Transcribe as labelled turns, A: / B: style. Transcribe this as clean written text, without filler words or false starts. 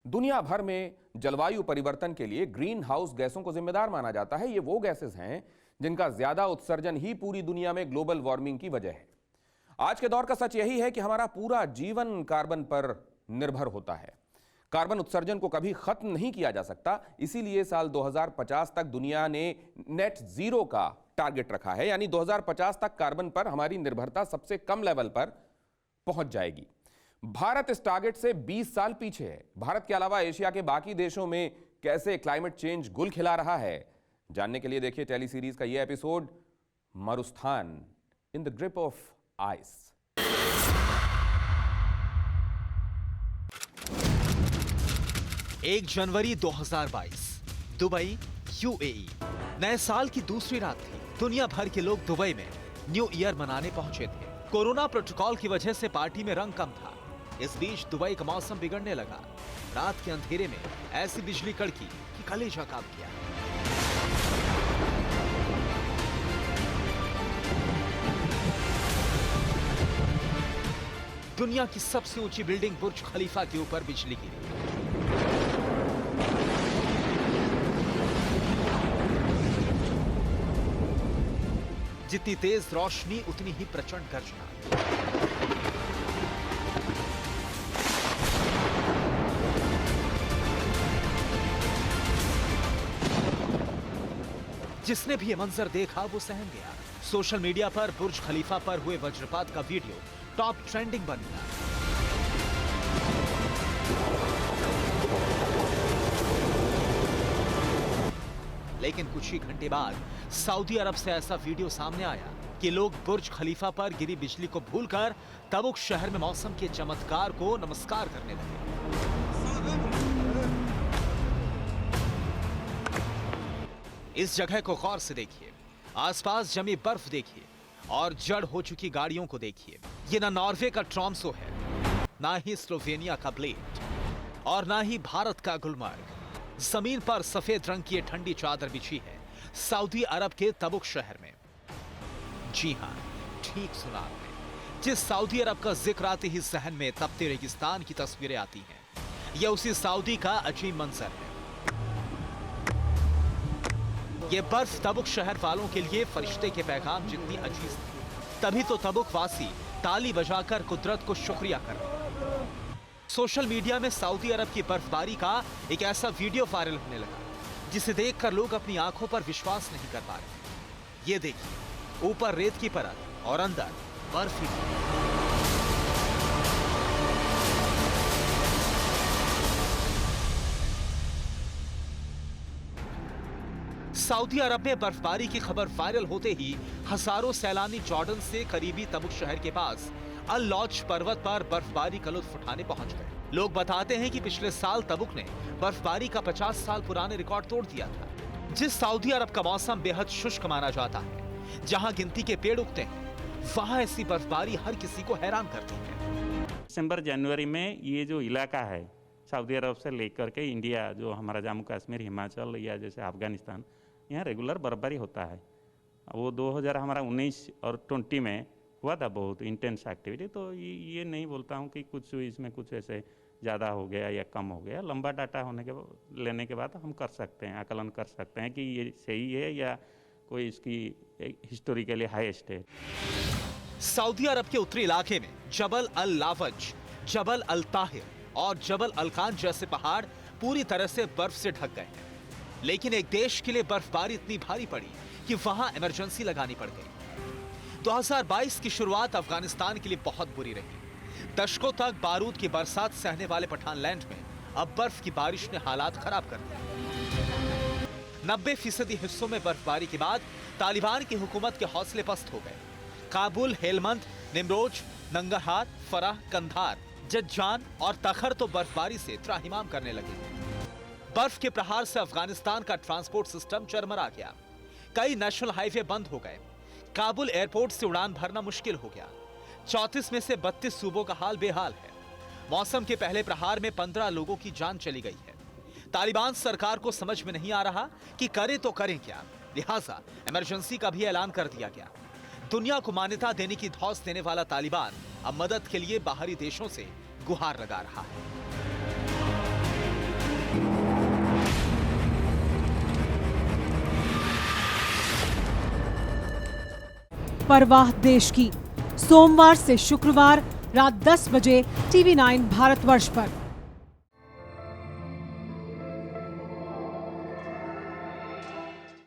A: दुनिया भर में जलवायु परिवर्तन के लिए ग्रीन हाउस गैसों को जिम्मेदार माना जाता है। ये वो गैसेस हैं जिनका ज्यादा उत्सर्जन ही पूरी दुनिया में ग्लोबल वार्मिंग की वजह है। आज के दौर का सच यही है कि हमारा पूरा जीवन कार्बन पर निर्भर होता है। कार्बन उत्सर्जन को कभी खत्म नहीं किया जा सकता, इसीलिए साल 2050 तक दुनिया ने नेट जीरो का टारगेट रखा है, यानी 2050 तक कार्बन पर हमारी निर्भरता सबसे कम लेवल पर पहुंच जाएगी। भारत इस टारगेट से 20 साल पीछे है। भारत के अलावा एशिया के बाकी देशों में कैसे क्लाइमेट चेंज गुल खिला रहा है, जानने के लिए देखिए टेली सीरीज का यह एपिसोड मरुस्थान in the grip of ice.
B: 1 जनवरी 2022 दुबई, यूएई। नए साल की दूसरी रात थी। दुनिया भर के लोग दुबई में न्यू ईयर मनाने पहुंचे थे। कोरोना प्रोटोकॉल की वजह से पार्टी में रंग कम था। इस बीच दुबई का मौसम बिगड़ने लगा। रात के अंधेरे में ऐसी बिजली कड़की कि कलेजा कांप गया। दुनिया की सबसे ऊंची बिल्डिंग बुर्ज खलीफा के ऊपर बिजली गिरी। जितनी तेज रोशनी उतनी ही प्रचंड गर्जना। जिसने भी ये मंजर देखा वो सहम गया। सोशल मीडिया पर बुर्ज खलीफा पर हुए वज्रपात का वीडियो टॉप ट्रेंडिंग बन गया। लेकिन कुछ ही घंटे बाद सऊदी अरब से ऐसा वीडियो सामने आया कि लोग बुर्ज खलीफा पर गिरी बिजली को भूलकर तबुक शहर में मौसम के चमत्कार को नमस्कार करने लगे। इस जगह को गौर से देखिए, आसपास जमी बर्फ देखिए और जड़ हो चुकी गाड़ियों को देखिए। ये ना नॉर्वे का ट्रॉम्सो है, ना ही स्लोवेनिया का ब्लेड और ना ही भारत का गुलमर्ग। जमीन पर सफेद रंग की ठंडी चादर बिछी है सऊदी अरब के तबुक शहर में। जी हां, ठीक सुना आपने। जिस सऊदी अरब का जिक्र आते ही जहन में तपते रेगिस्तान की तस्वीरें आती हैं। यह उसी सऊदी का अजीब मंजर है। यह बर्फ तबुक शहर वालों के लिए फरिश्ते के पैगाम जितनी अजीज थी। तभी तो तबुक वासी ताली बजाकर कुदरत को शुक्रिया कर रहे हैं। सोशल मीडिया में सऊदी अरब की बर्फबारी का एक ऐसा वीडियो वायरल होने लगा जिसे देखकर लोग अपनी आंखों पर विश्वास नहीं कर पा रहे। ये देखिए, ऊपर रेत की परत और अंदर बर्फ ही। सऊदी अरब में बर्फबारी की खबर वायरल होते ही हजारों सैलानी जॉर्डन से करीबी तबुक शहर के पास अल लौज पर्वत पर बर्फबारी का लुत्फ उठाने पहुंच गए। लोग बताते हैं कि पिछले साल तबुक ने बर्फबारी का 50 साल पुराने रिकॉर्ड तोड़ दिया था। जिस सऊदी अरब का मौसम बेहद शुष्क माना जाता है, जहां गिनती के पेड़ उगते हैं, वहां ऐसी बर्फबारी हर किसी को हैरान करती है।
C: दिसंबर जनवरी में ये जो इलाका है सऊदी अरब से लेकर के इंडिया, जो हमारा जम्मू कश्मीर, हिमाचल या जैसे अफगानिस्तान, यहाँ रेगुलर बर्फबारी होता है। वो 2019 और 20 में हुआ था बहुत इंटेंस एक्टिविटी। तो ये नहीं बोलता हूँ कि कुछ इसमें कुछ ऐसे ज़्यादा हो गया या कम हो गया। लंबा डाटा लेने के बाद हम कर सकते हैं, आकलन कर सकते हैं कि ये सही है या कोई इसकी हिस्टोरिकली हाईएस्ट है।
B: सऊदी अरब के उत्तरी इलाके में जबल अल लावज, जबल अल ताहिर और जबल अलकान जैसे पहाड़ पूरी तरह से बर्फ से ढक गए हैं। लेकिन एक देश के लिए बर्फबारी इतनी भारी पड़ी कि वहां इमरजेंसी लगानी पड़ गई। 2022 की शुरुआत अफगानिस्तान के लिए बहुत बुरी रही। दशकों तक बारूद की बरसात सहने वाले पठानलैंड में अब बर्फ की बारिश ने हालात खराब कर दिए। 90% हिस्सों में बर्फबारी के बाद तालिबान की हुकूमत के हौसले पस्त हो गए। काबुल, हेलमंद, निमरोज, नंगरहार, फराह, कंधार, जज्जान और तखर तो बर्फबारी से त्राहिमाम करने लगे। बर्फ के प्रहार से अफगानिस्तान का ट्रांसपोर्ट सिस्टम चरमरा गया। कई नेशनल हाईवे बंद हो गए। काबुल एयरपोर्ट से उड़ान भरना मुश्किल हो गया। 34 में से 32 सूबों का हाल बेहाल है। मौसम के पहले प्रहार में 15 लोगों की जान चली गई है। तालिबान सरकार को समझ में नहीं आ रहा कि करे तो करें क्या, लिहाजा इमरजेंसी का भी ऐलान कर दिया गया। दुनिया को मान्यता देने की धौंस देने वाला तालिबान अब मदद के लिए बाहरी देशों से गुहार लगा रहा है।
D: परवाह देश की, सोमवार से शुक्रवार रात 10 बजे TV9 भारतवर्ष पर।